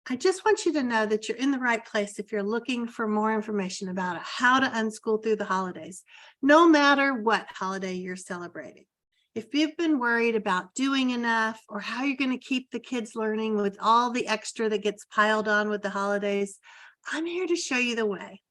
I just want you to know that you're in the right place if you're looking for more information about how to unschool through the holidays, no matter what holiday you're celebrating. If you've been worried about doing enough or how you're going to keep the kids learning with all the extra that gets piled on with the holidays, I'm here to show you the way.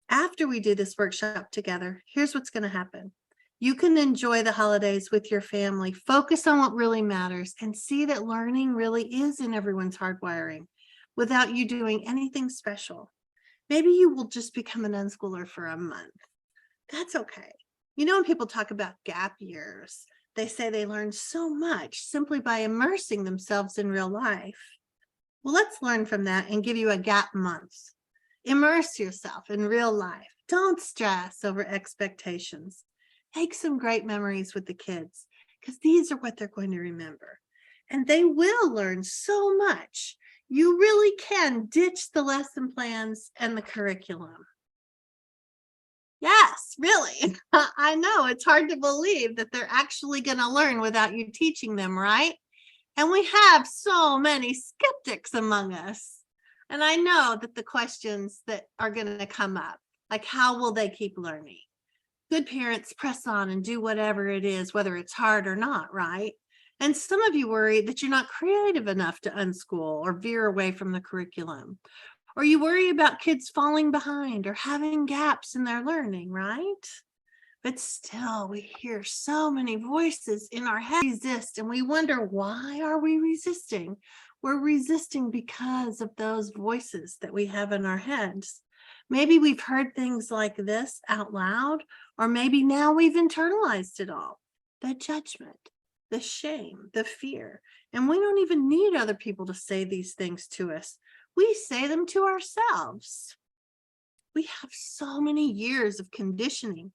After we do this workshop together, here's what's going to happen. You can enjoy the holidays with your family, focus on what really matters, and see that learning really is in everyone's hardwiring without you doing anything special. Maybe you will just become an unschooler for a month. That's okay. You know, when people talk about gap years, they say they learn so much simply by immersing themselves in real life. Well, let's learn from that and give you a gap month. Immerse yourself in real life. Don't stress over expectations. Make some great memories with the kids because these are what they're going to remember. And they will learn so much. You really can ditch the lesson plans and the curriculum. Yes, really. I know it's hard to believe that they're actually going to learn without you teaching them, right? And we have so many skeptics among us. And I know that the questions that are going to come up, like how will they keep learning? Good parents press on and do whatever it is, whether it's hard or not, right? And some of you worry that you're not creative enough to unschool or veer away from the curriculum. Or you worry about kids falling behind or having gaps in their learning, right? But still, we hear so many voices in our head resist, and we wonder, why are we resisting? We're resisting because of those voices that we have in our heads. Maybe we've heard things like this out loud, or maybe now we've internalized it all. The judgment, the shame, the fear. And we don't even need other people to say these things to us. We say them to ourselves. We have so many years of conditioning.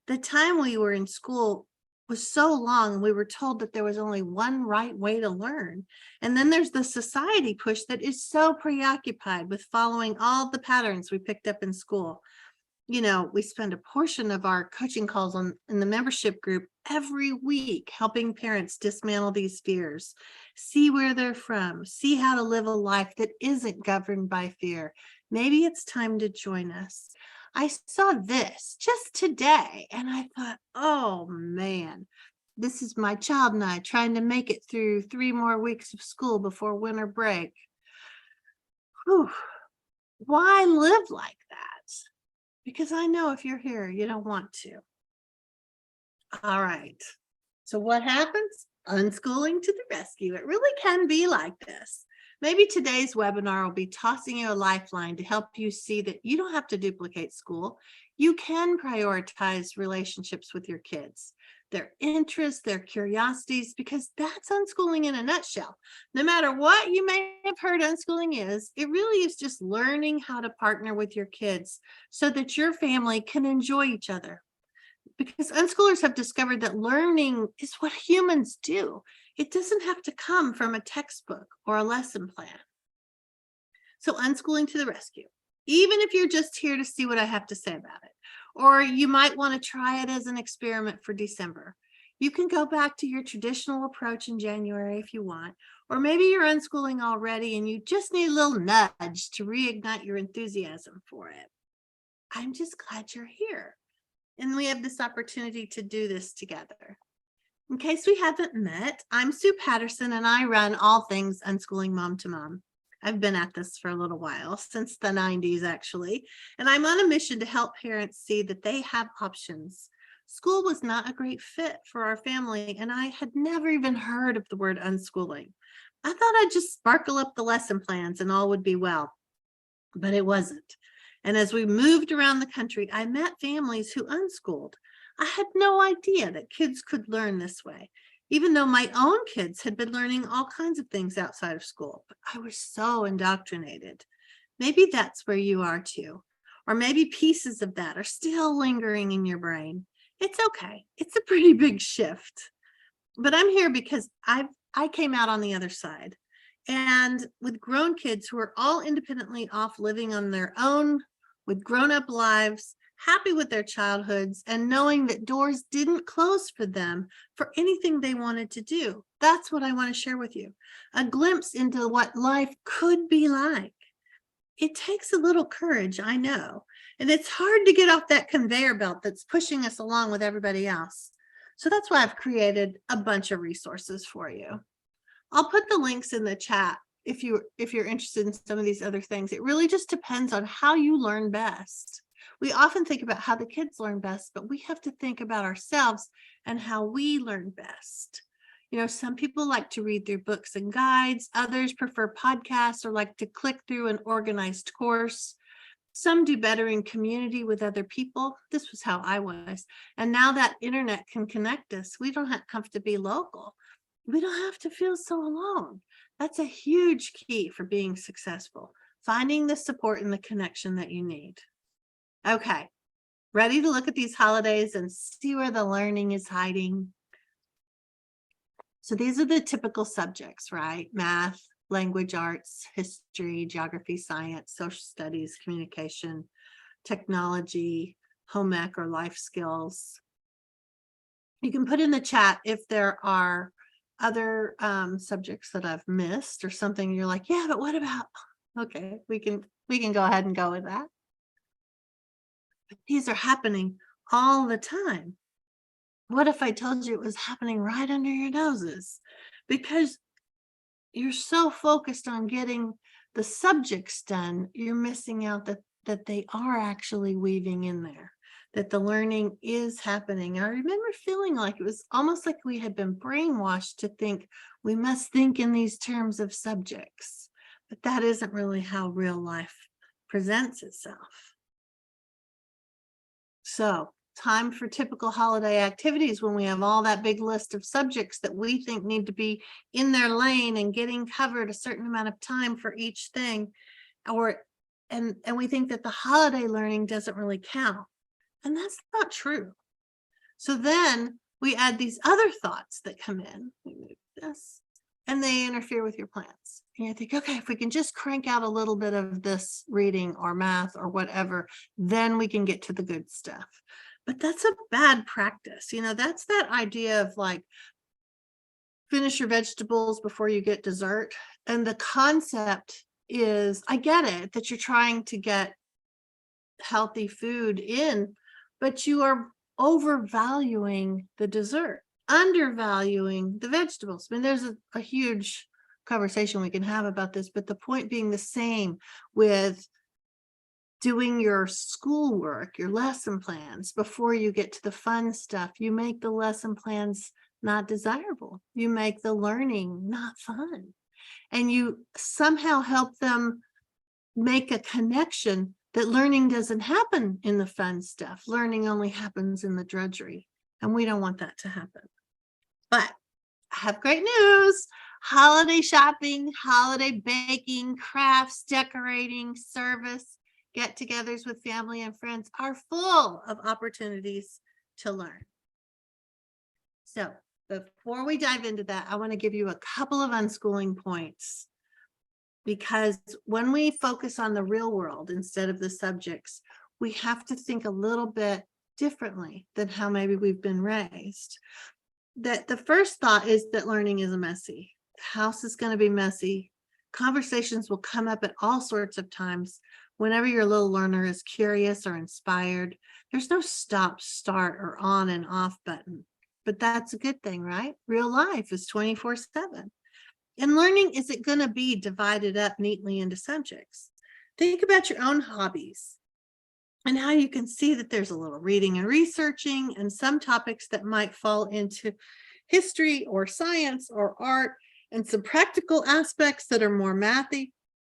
The time we were in school was so long, we were told that there was only one right way to learn. And then there's the society push that is so preoccupied with following all the patterns we picked up in school. You know, we spend a portion of our coaching calls in the membership group every week helping parents dismantle these fears, see where they're from, see how to live a life that isn't governed by fear. Maybe it's time to join us. I saw this just today and I thought, oh man, this is my child and I trying to make it through 3 more weeks of school before winter break. Whew. Why live like that? Because I know if you're here, you don't want to. All right. So what happens? Unschooling to the rescue. It really can be like this. Maybe today's webinar will be tossing you a lifeline to help you see that you don't have to duplicate school. You can prioritize relationships with your kids, their interests, their curiosities, because that's unschooling in a nutshell. No matter what you may have heard unschooling is, it really is just learning how to partner with your kids so that your family can enjoy each other. Because unschoolers have discovered that learning is what humans do. It doesn't have to come from a textbook or a lesson plan. So unschooling to the rescue, even if you're just here to see what I have to say about it, or you might want to try it as an experiment for December. You can go back to your traditional approach in January if you want, or maybe you're unschooling already and you just need a little nudge to reignite your enthusiasm for it. I'm just glad you're here. And we have this opportunity to do this together. In case we haven't met, I'm Sue Patterson and I run all things Unschooling Mom to Mom. I've been at this for a little while, since the 90s actually, and I'm on a mission to help parents see that they have options. School was not a great fit for our family, and I had never even heard of the word unschooling. I thought I'd just sparkle up the lesson plans and all would be well, but it wasn't. And as we moved around the country, I met families who unschooled. I had no idea that kids could learn this way, even though my own kids had been learning all kinds of things outside of school. But I was so indoctrinated. Maybe that's where you are too. Or maybe pieces of that are still lingering in your brain. It's okay. It's a pretty big shift. But I'm here because I came out on the other side. And with grown kids who are all independently off living on their own, with grown-up lives, happy with their childhoods, and knowing that doors didn't close for them for anything they wanted to do. That's what I want to share with you. A glimpse into what life could be like. It takes a little courage, I know. And it's hard to get off that conveyor belt that's pushing us along with everybody else. So that's why I've created a bunch of resources for you. I'll put the links in the chat if you're interested in some of these other things. It really just depends on how you learn best. We often think about how the kids learn best, but we have to think about ourselves and how we learn best. You know, some people like to read through books and guides. Others prefer podcasts or like to click through an organized course. Some do better in community with other people. This was how I was. And now that internet can connect us, we don't have to be local. We don't have to feel so alone. That's a huge key for being successful, finding the support and the connection that you need. Okay, ready to look at these holidays and see where the learning is hiding? So these are the typical subjects, right? Math, language arts, history, geography, science, social studies, communication, technology, home ec or life skills. You can put in the chat if there are other subjects that I've missed or something you're like, yeah, but what about? Okay, we can go ahead and go with that. But these are happening all the time. What if I told you it was happening right under your noses? Because you're so focused on getting the subjects done, you're missing out that they are actually weaving in there, that the learning is happening. I remember feeling like it was almost like we had been brainwashed to think we must think in these terms of subjects, but that isn't really how real life presents itself. So, time for typical holiday activities when we have all that big list of subjects that we think need to be in their lane and getting covered a certain amount of time for each thing, and we think that the holiday learning doesn't really count. And that's not true. So then we add these other thoughts that come in, we move this, and they interfere with your plans. And you think, okay, if we can just crank out a little bit of this reading or math or whatever, then we can get to the good stuff. But that's a bad practice. You know, that's that idea of like, finish your vegetables before you get dessert. And the concept is, I get it, that you're trying to get healthy food in, but you are overvaluing the dessert, undervaluing the vegetables. I mean, there's a huge conversation we can have about this, but the point being the same with doing your schoolwork, your lesson plans before you get to the fun stuff. You make the lesson plans not desirable. You make the learning not fun. And you somehow help them make a connection that learning doesn't happen in the fun stuff. Learning only happens in the drudgery. And we don't want that to happen. But I have great news. Holiday shopping, holiday baking, crafts, decorating, service, get-togethers with family and friends are full of opportunities to learn. So before we dive into that, I want to give you a couple of unschooling points. Because when we focus on the real world instead of the subjects, we have to think a little bit differently than how maybe we've been raised. That the first thought is that learning is messy. The house is going to be messy. Conversations will come up at all sorts of times. Whenever your little learner is curious or inspired, there's no stop, start, or on and off button. But that's a good thing, right? Real life is 24/7. And learning isn't going to be divided up neatly into subjects. Think about your own hobbies and how you can see that there's a little reading and researching and some topics that might fall into history or science or art and some practical aspects that are more mathy.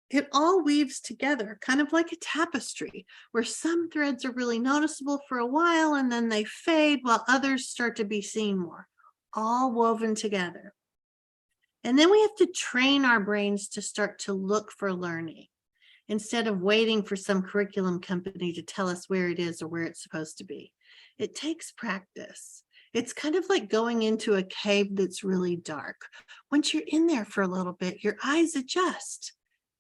It all weaves together, kind of like a tapestry, where some threads are really noticeable for a while and then they fade while others start to be seen more, all woven together. And then we have to train our brains to start to look for learning instead of waiting for some curriculum company to tell us where it is or where it's supposed to be. It takes practice. It's kind of like going into a cave that's really dark. Once you're in there for a little bit, your eyes adjust,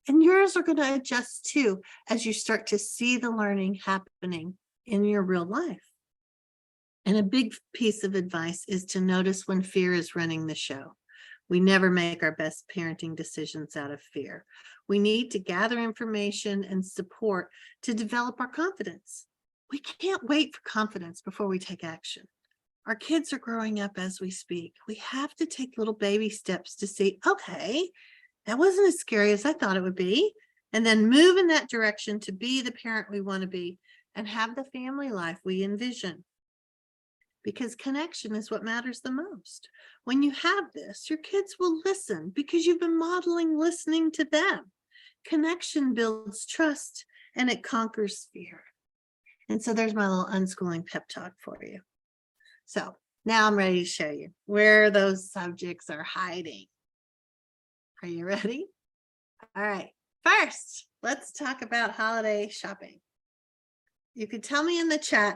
and yours are going to adjust too as you start to see the learning happening in your real life. And a big piece of advice is to notice when fear is running the show. We never make our best parenting decisions out of fear. We need to gather information and support to develop our confidence. We can't wait for confidence before we take action. Our kids are growing up as we speak. We have to take little baby steps to see, okay, that wasn't as scary as I thought it would be. And then move in that direction to be the parent we want to be and have the family life we envision. Because connection is what matters the most. When you have this, your kids will listen because you've been modeling listening to them. Connection builds trust and it conquers fear. And so there's my little unschooling pep talk for you. So now I'm ready to show you where those subjects are hiding. Are you ready? All right. First, let's talk about holiday shopping. You can tell me in the chat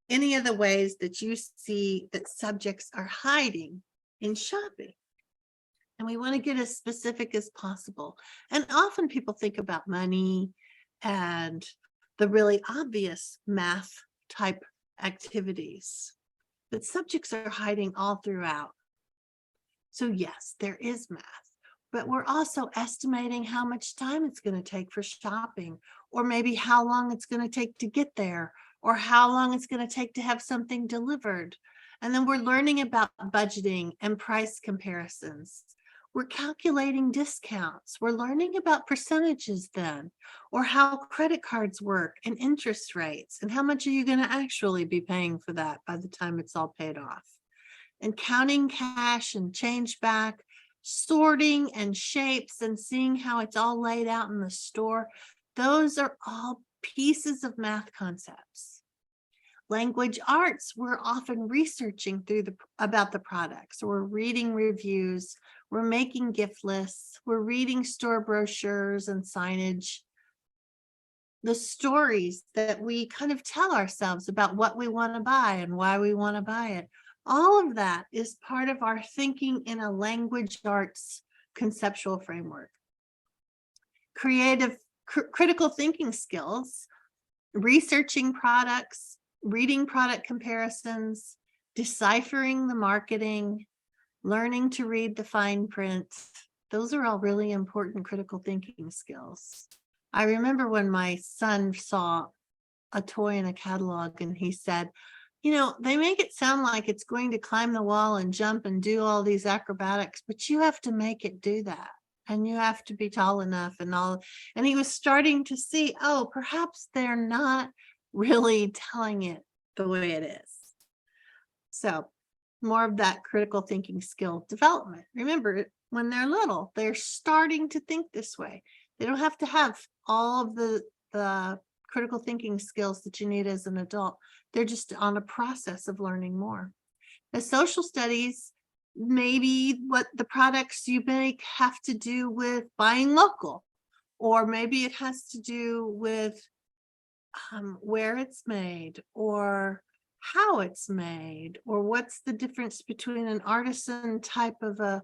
any of the ways that you see that subjects are hiding in shopping. And we want to get as specific as possible. And often people think about money and the really obvious math type activities. But subjects are hiding all throughout. So yes, there is math, but we're also estimating how much time it's going to take for shopping, or maybe how long it's going to take to get there, or how long it's going to take to have something delivered. And then we're learning about budgeting and price comparisons. We're calculating discounts. We're learning about percentages then, or how credit cards work and interest rates, and how much are you going to actually be paying for that by the time it's all paid off. And counting cash and change back, sorting and shapes and seeing how it's all laid out in the store. Those are all pieces of math concepts. Language arts, we're often researching about the products. We're reading reviews, we're making gift lists, we're reading store brochures and signage. The stories that we kind of tell ourselves about what we want to buy and why we want to buy it. All of that is part of our thinking in a language arts conceptual framework. Critical thinking skills, researching products, reading product comparisons, deciphering the marketing, learning to read the fine print. Those are all really important critical thinking skills. I remember when my son saw a toy in a catalog and he said, you know, they make it sound like it's going to climb the wall and jump and do all these acrobatics, but you have to make it do that. And you have to be tall enough and all. And he was starting to see, oh, perhaps they're not really telling it the way it is. So more of that critical thinking skill development. Remember, when they're little, they're starting to think this way. They don't have to have all of the critical thinking skills that you need as an adult. They're just on a process of learning more. The social studies, maybe what the products you make have to do with buying local, or maybe it has to do with where it's made, or how it's made, or what's the difference between an artisan type of a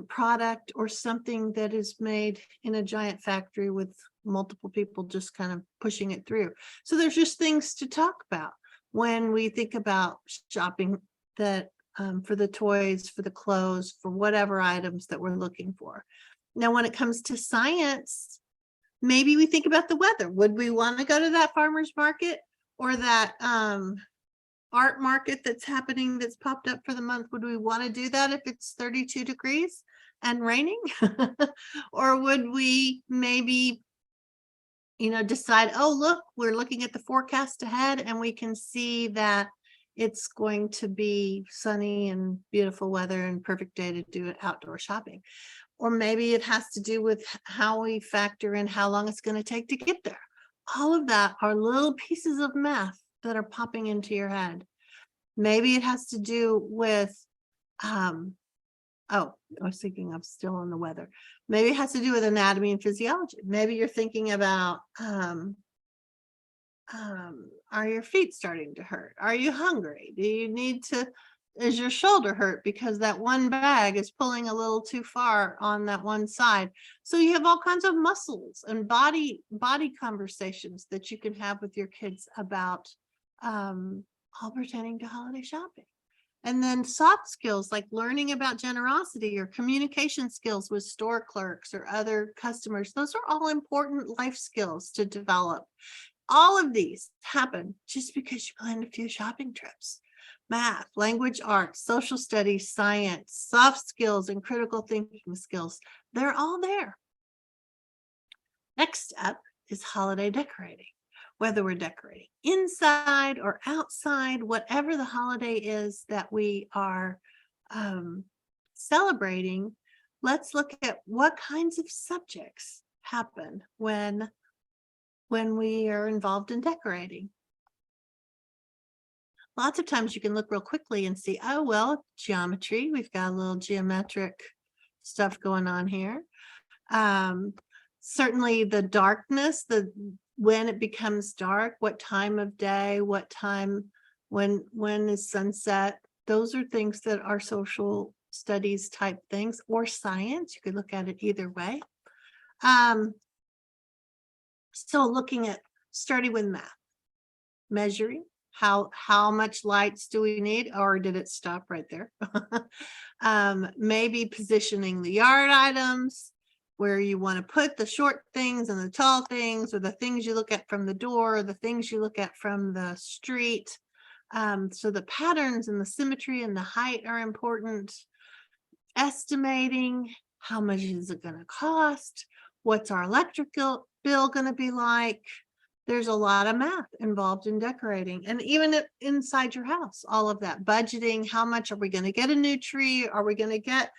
product or something that is made in a giant factory with multiple people just kind of pushing it through. So there's just things to talk about when we think about shopping, that for the toys, for the clothes, for whatever items that we're looking for. Now, when it comes to science, maybe we think about the weather. Would we want to go to that farmer's market or that art market that's happening, that's popped up for the month? Would we want to do that if it's 32 degrees and raining? Or would we maybe, decide, oh, look, we're looking at the forecast ahead and we can see that it's going to be sunny and beautiful weather and perfect day to do outdoor shopping. Or maybe it has to do with how we factor in how long it's going to take to get there. All of that are little pieces of math that are popping into your head. Maybe it has to do with, I was thinking I'm still on the weather. Maybe it has to do with anatomy and physiology. Maybe you're thinking about, are your feet starting to hurt? Are you hungry? Do you need to, is your shoulder hurt because that one bag is pulling a little too far on that one side? So you have all kinds of muscles and body conversations that you can have with your kids about all pertaining to holiday shopping. And then soft skills like learning about generosity or communication skills with store clerks or other customers. Those are all important life skills to develop. All of these happen just because you planned a few shopping trips. Math, language arts, social studies, science, soft skills, and critical thinking skills. They're all there. Next up is holiday decorating. Whether we're decorating inside or outside, whatever the holiday is that we are celebrating, let's look at what kinds of subjects happen when we are involved in decorating. Lots of times you can look real quickly and see, oh, well, geometry, we've got a little geometric stuff going on here. Certainly the darkness, when it becomes dark, what time of day, what time, when is sunset, those are things that are social studies type things, or science. You could look at it either way. So looking at, starting with math, measuring, how much lights do we need, or did it stop right there? Maybe positioning the yard items, where you want to put the short things and the tall things, or the things you look at from the door, or the things you look at from the street. So the patterns and the symmetry and the height are important. Estimating, how much is it going to cost? What's our electric bill going to be like? There's a lot of math involved in decorating, and even inside your house, all of that budgeting. How much are we going to get a new tree? Are we going to get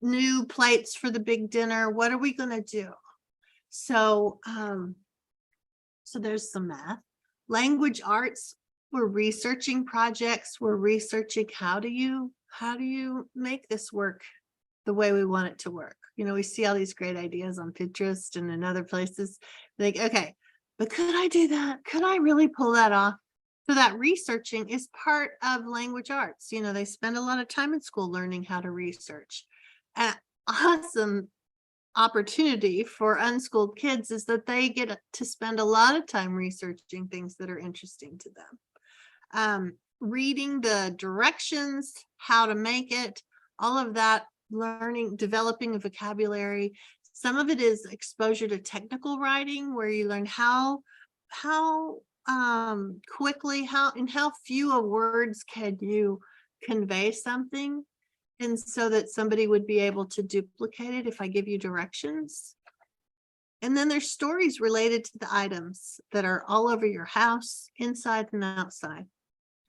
new plates for the big dinner? What are we going to do? So, so there's some math. Language arts, we're researching projects. We're researching how do you make this work the way we want it to work. You know, we see all these great ideas on Pinterest and in other places. Like, okay, but could I do that? Could I really pull that off? So that researching is part of language arts. You know, they spend a lot of time in school learning how to research. An awesome opportunity for unschooled kids is that they get to spend a lot of time researching things that are interesting to them. Reading the directions, how to make it, all of that, learning, developing a vocabulary. Some of it is exposure to technical writing, where you learn how quickly, in how few words can you convey something, and so that somebody would be able to duplicate it if I give you directions. And then there's stories related to the items that are all over your house, inside and outside.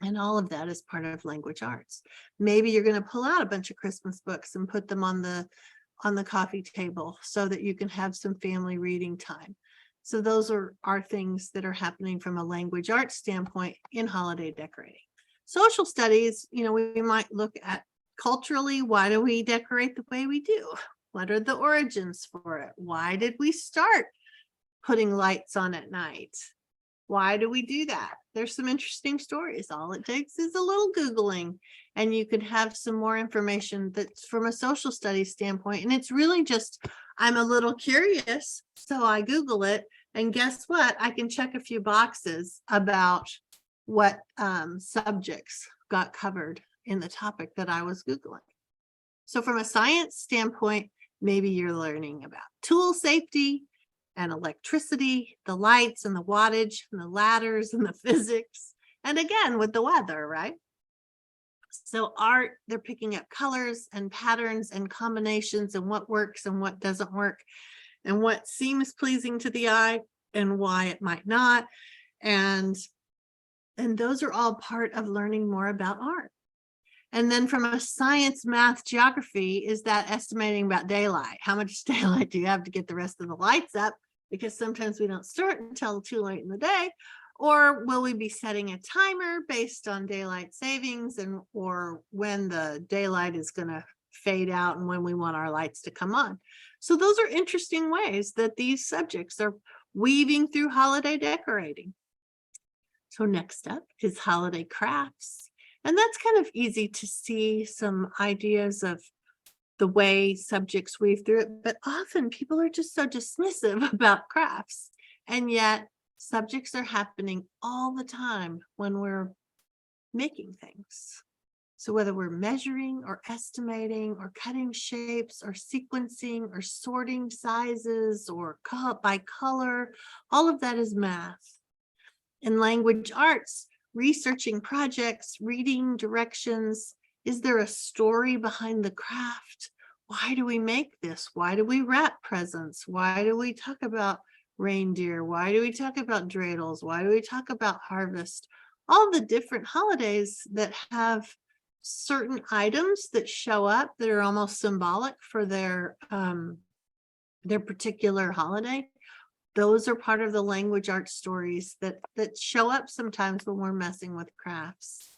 And all of that is part of language arts. Maybe you're going to pull out a bunch of Christmas books and put them on the coffee table so that you can have some family reading time. So those are things that are happening from a language arts standpoint in holiday decorating. Social studies, you know, we might look at culturally, why do we decorate the way we do? What are the origins for it? Why did we start putting lights on at night? Why do we do that? There's some interesting stories. All it takes is a little Googling, and you could have some more information that's from a social studies standpoint. And it's really just, I'm a little curious, so I Google it. And guess what? I can check a few boxes about what subjects got covered in the topic that I was Googling. So from a science standpoint, maybe you're learning about tool safety and electricity, the lights and the wattage and the ladders and the physics. And again, with the weather, right? So art, they're picking up colors and patterns and combinations and what works and what doesn't work and what seems pleasing to the eye and why it might not. And those are all part of learning more about art. And then from a science, math, geography, is that estimating about daylight. How much daylight do you have to get the rest of the lights up? Because sometimes we don't start until too late in the day. Or will we be setting a timer based on daylight savings or when the daylight is going to fade out and when we want our lights to come on? So those are interesting ways that these subjects are weaving through holiday decorating. So next up is holiday crafts. And that's kind of easy to see some ideas of the way subjects weave through it, but often people are just so dismissive about crafts. And yet subjects are happening all the time when we're making things. So whether we're measuring or estimating or cutting shapes or sequencing or sorting sizes or by color, all of that is math. In language arts, researching projects, reading directions. Is there a story behind the craft? Why do we make this? Why do we wrap presents? Why do we talk about reindeer? Why do we talk about dreidels? Why do we talk about harvest? All the different holidays that have certain items that show up that are almost symbolic for their particular holiday. Those are part of the language art stories that show up sometimes when we're messing with crafts.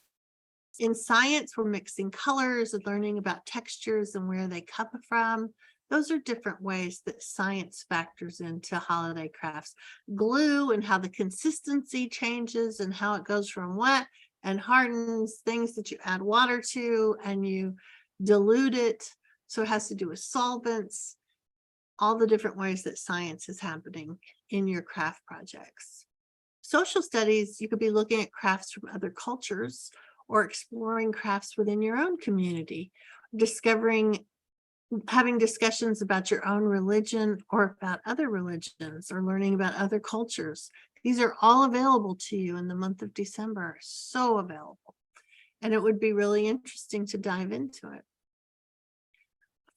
In science, we're mixing colors and learning about textures and where they come from. Those are different ways that science factors into holiday crafts. Glue and how the consistency changes and how it goes from wet and hardens, things that you add water to and you dilute it. So it has to do with solvents, all the different ways that science is happening in your craft projects. Social studies, you could be looking at crafts from other cultures or exploring crafts within your own community, having discussions about your own religion or about other religions or learning about other cultures. These are all available to you in the month of December, so available. And it would be really interesting to dive into it.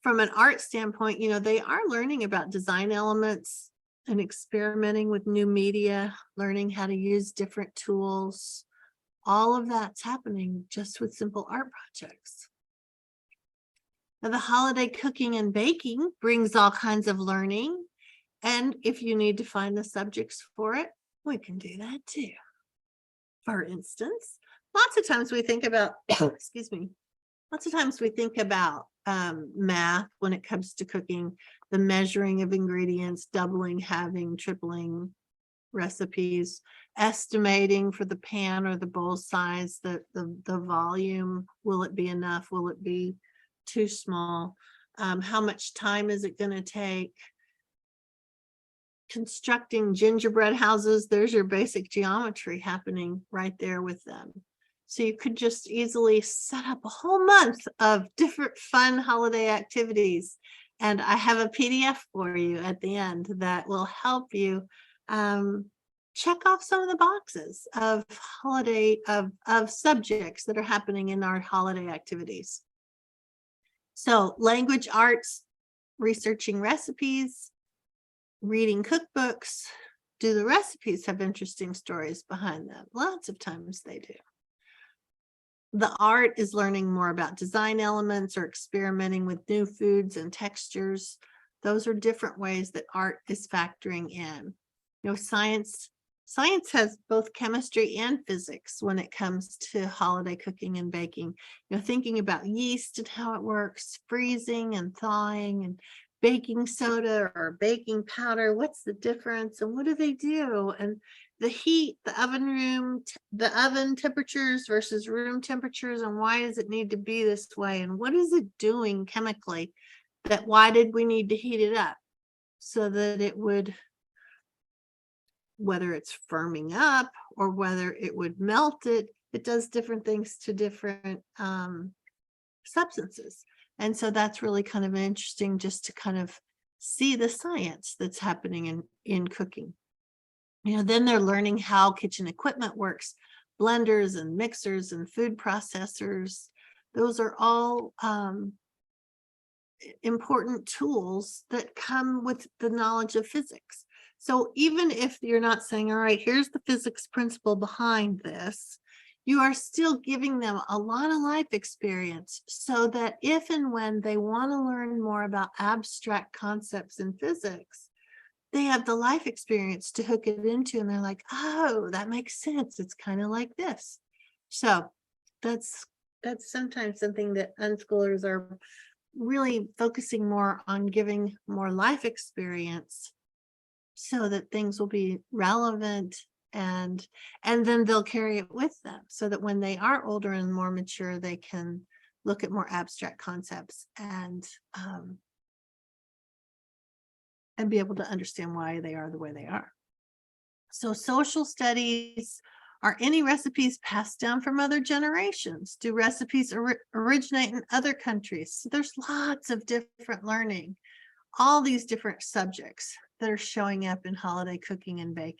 From an art standpoint, they are learning about design elements and experimenting with new media, learning how to use different tools. All of that's happening just with simple art projects. Now, the holiday cooking and baking brings all kinds of learning. And if you need to find the subjects for it, we can do that too. For instance, lots of times we think about, math when it comes to cooking, the measuring of ingredients, doubling, halving, tripling recipes, estimating for the pan or the bowl size, the volume. Will it be enough? Will it be too small? How much time is it going to take? Constructing gingerbread houses, there's your basic geometry happening right there with them. So you could just easily set up a whole month of different fun holiday activities. And I have a PDF for you at the end that will help you check off some of the boxes of of subjects that are happening in our holiday activities. So language arts, researching recipes, reading cookbooks. Do the recipes have interesting stories behind them? Lots of times they do. The art is learning more about design elements or experimenting with new foods and textures. Those are different ways that art is factoring in. Science has both chemistry and physics when it comes to holiday cooking and baking. Thinking about yeast and how it works, freezing and thawing, and baking soda or baking powder. What's the difference and what do they do? And the heat, the oven temperatures versus room temperatures, and why does it need to be this way? And what is it doing chemically? Why did we need to heat it up? So that it would, whether it's firming up or whether it would melt it, it does different things to different substances. And so that's really kind of interesting just to kind of see the science that's happening in cooking. Then they're learning how kitchen equipment works, blenders and mixers and food processors. Those are all important tools that come with the knowledge of physics. So even if you're not saying, all right, here's the physics principle behind this, you are still giving them a lot of life experience so that if and when they want to learn more about abstract concepts in physics, they have the life experience to hook it into, and they're like, oh, that makes sense. It's kind of like this. So that's sometimes something that unschoolers are really focusing more on, giving more life experience so that things will be relevant, and then they'll carry it with them so that when they are older and more mature, they can look at more abstract concepts and be able to understand why they are the way they are. So social studies Are any recipes passed down from other generations? Do recipes originate in other countries? So there's lots of different learning, all these different subjects that are showing up in holiday cooking and baking.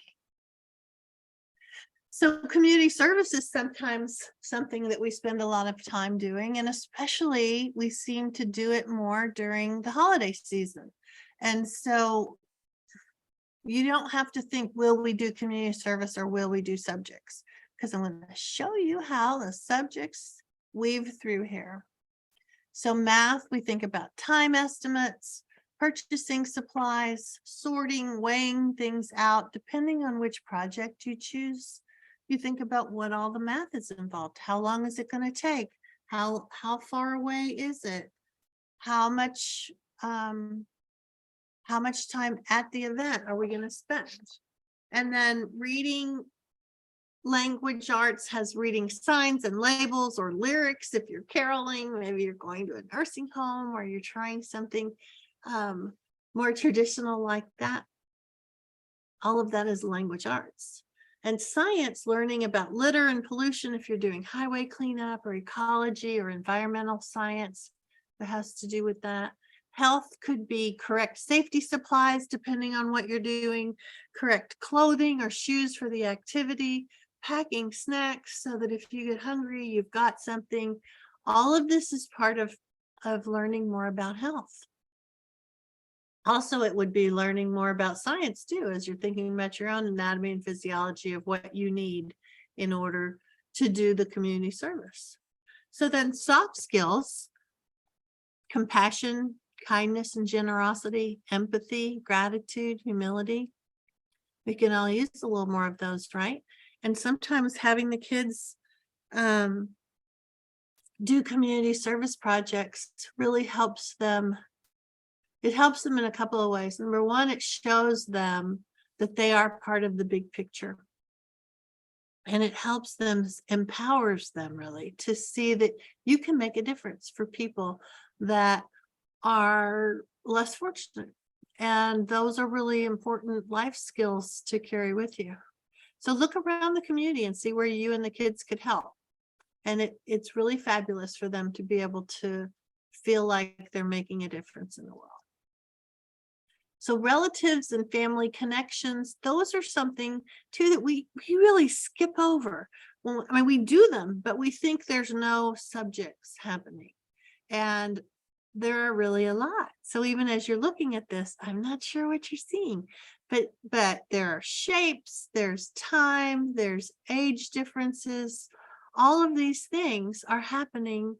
So community service is sometimes something that we spend a lot of time doing, and especially we seem to do it more during the holiday season. And so you don't have to think, will we do community service or will we do subjects? Because I'm going to show you how the subjects weave through here. So math, we think about time estimates, purchasing supplies, sorting, weighing things out, depending on which project you choose. You think about what all the math is involved. How long is it going to take? How far away is it? How much time at the event are we going to spend? And then reading, language arts has reading signs and labels or lyrics. If you're caroling, maybe you're going to a nursing home or you're trying something more traditional like that. All of that is language arts. And science, learning about litter and pollution, if you're doing highway cleanup or ecology or environmental science, that has to do with that. Health could be correct safety supplies, depending on what you're doing, correct clothing or shoes for the activity, packing snacks so that if you get hungry, you've got something. All of this is part of learning more about health. Also, it would be learning more about science too, as you're thinking about your own anatomy and physiology of what you need in order to do the community service. So then soft skills, compassion, kindness and generosity, empathy, gratitude, humility. We can all use a little more of those, right? And sometimes having the kids do community service projects really helps them. It helps them in a couple of ways. Number one, it shows them that they are part of the big picture. And it helps them, empowers them really to see that you can make a difference for people that are less fortunate. And those are really important life skills to carry with you. So look around the community and see where you and the kids could help. And it's really fabulous for them to be able to feel like they're making a difference in the world. So relatives and family connections, those are something too that we really skip over. Well, I mean, we do them, but we think there's no subjects happening. And there are really a lot. So even as you're looking at this, I'm not sure what you're seeing, but there are shapes, there's time, there's age differences. All of these things are happening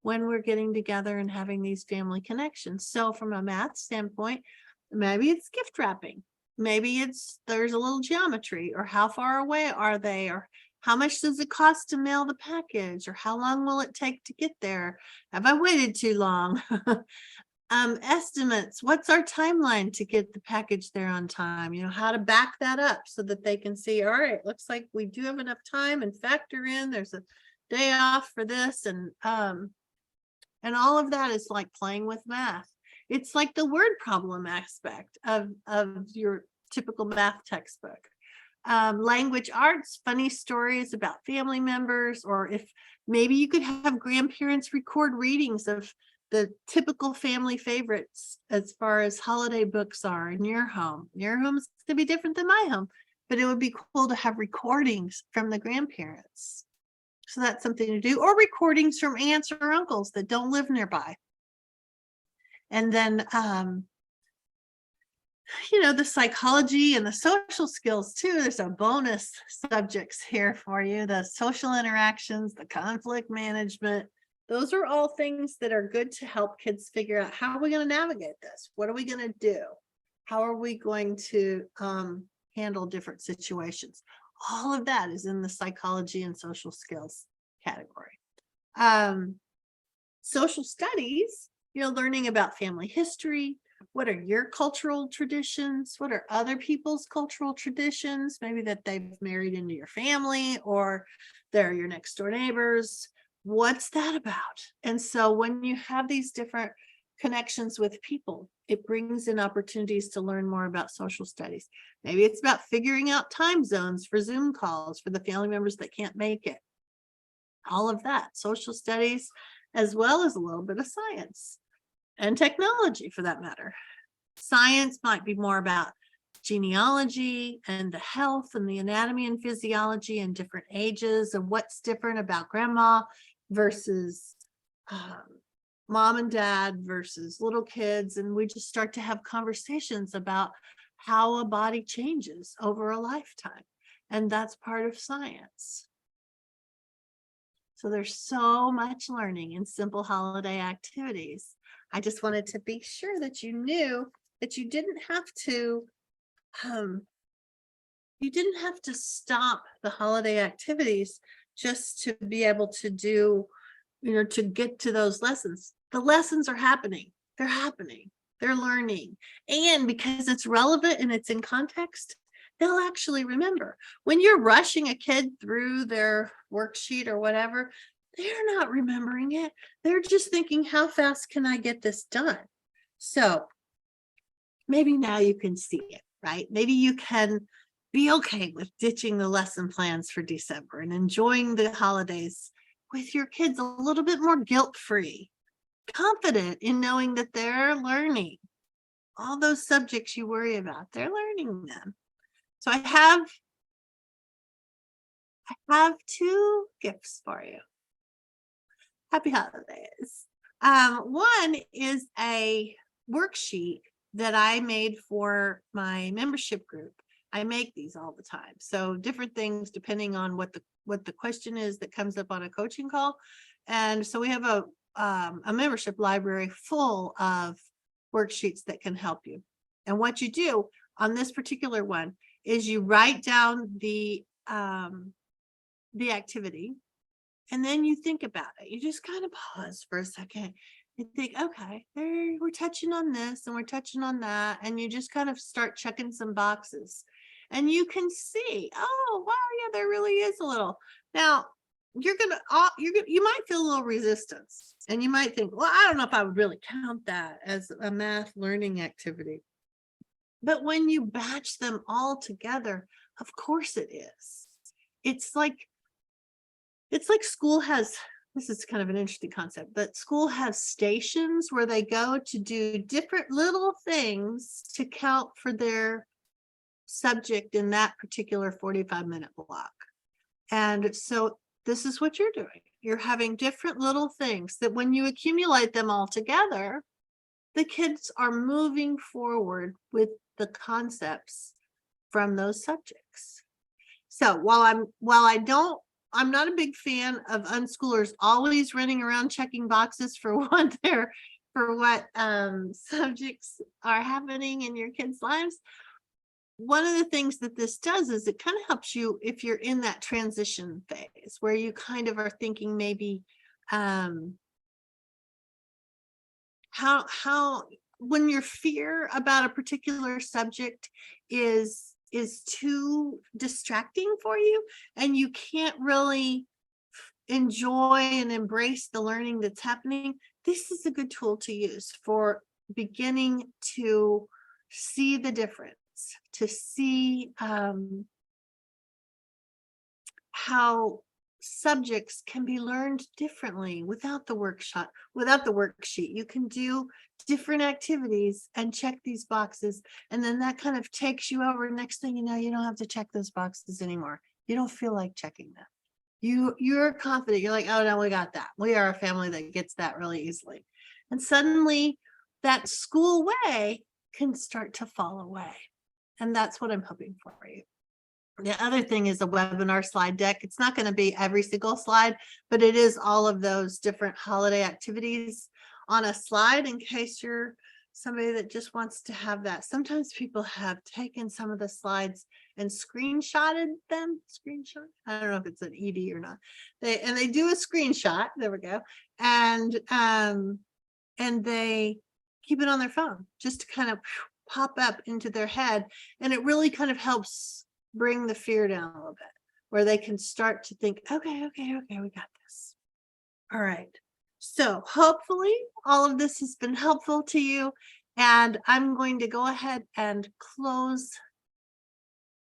when we're getting together and having these family connections. So from a math standpoint, maybe it's gift wrapping. Maybe there's a little geometry, or how far away are they, or how much does it cost to mail the package, or how long will it take to get there? Have I waited too long? Estimates. What's our timeline to get the package there on time? You know, how to back that up so that they can see, all right, looks like we do have enough time, and factor in there's a day off for this. And all of that is like playing with math. It's like the word problem aspect of your typical math textbook. Language arts, funny stories about family members, or if maybe you could have grandparents record readings of the typical family favorites as far as holiday books are in your home. Your home is going to be different than my home, but it would be cool to have recordings from the grandparents. So that's something to do, or recordings from aunts or uncles that don't live nearby. And then, you know, the psychology and the social skills too. There's a bonus subjects here for you. The social interactions, the conflict management. Those are all things that are good to help kids figure out, how are we going to navigate this? What are we going to do? How are we going to handle different situations? All of that is in the psychology and social skills category. Social studies, you know, learning about family history. What are your cultural traditions? What are other people's cultural traditions? Maybe that they've married into your family, or they're your next door neighbors. What's that about? And so when you have these different connections with people. It brings in opportunities to learn more about social studies. Maybe it's about figuring out time zones for Zoom calls for the family members that can't make it. All of that, social studies, as well as a little bit of science and technology for that matter. Science might be more about genealogy and the health and the anatomy and physiology and different ages and what's different about grandma versus mom and dad versus little kids. And we just start to have conversations about how a body changes over a lifetime. And that's part of science. So there's so much learning in simple holiday activities. I just wanted to be sure that you knew that you didn't have to stop the holiday activities just to be able to do, to get to those lessons. The lessons are happening. They're happening. They're learning. And because it's relevant and it's in context, they'll actually remember. When you're rushing a kid through their worksheet or whatever, they're not remembering it. They're just thinking, how fast can I get this done? So maybe now you can see it, right? Maybe you can be okay with ditching the lesson plans for December and enjoying the holidays with your kids a little bit more guilt-free, confident in knowing that they're learning all those subjects you worry about. They're learning them. So I have two gifts for you. Happy holidays. One is a worksheet that I made for my membership group. I make these all the time. So different things depending on what the question is that comes up on a coaching call. And so we have a membership library full of worksheets that can help you. And what you do on this particular one is you write down the activity, and then you think about it. You just kind of pause for a second and think, okay, we're touching on this and we're touching on that. And you just kind of start checking some boxes. And you can see, oh, wow, yeah, there really is a little. Now, you might feel a little resistance. And you might think, well, I don't know if I would really count that as a math learning activity. But when you batch them all together, of course it is. It's like school has, this is kind of an interesting concept, but school has stations where they go to do different little things to count for their subject in that particular 45-minute block. And so this is what you're doing. You're having different little things that when you accumulate them all together, the kids are moving forward with the concepts from those subjects. So while I'm not a big fan of unschoolers always running around checking boxes for what subjects are happening in your kids' lives. One of the things that this does is it kind of helps you if you're in that transition phase where you kind of are thinking maybe how when your fear about a particular subject is too distracting for you and you can't really enjoy and embrace the learning that's happening, this is a good tool to use for beginning to see the difference, to see how subjects can be learned differently without the worksheet. You can do different activities and check these boxes, and then that kind of takes you over. Next thing you know, you don't have to check those boxes anymore. You don't feel like checking them. You're confident. You're like, oh no, we got that. We are a family that gets that really easily. And suddenly that school way can start to fall away. And that's what I'm hoping for you. The other thing is a webinar slide deck. It's not going to be every single slide, but it is all of those different holiday activities on a slide in case you're somebody that just wants to have that. Sometimes people have taken some of the slides and screenshotted them. I don't know if it's an ED or not. They do a screenshot. There we go. And they keep it on their phone just to kind of pop up into their head. And it really kind of helps bring the fear down a little bit where they can start to think, okay, we got this. All right. So hopefully all of this has been helpful to you. And I'm going to go ahead and close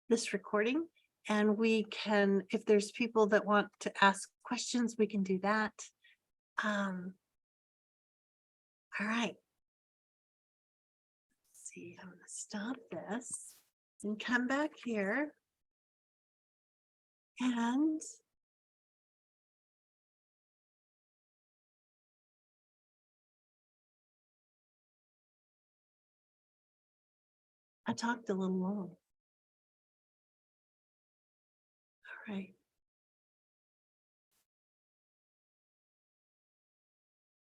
this recording. And we can, if there's people that want to ask questions, we can do that. All right. Let's see, I'm going to stop this and come back here. And I talked a little long. All right.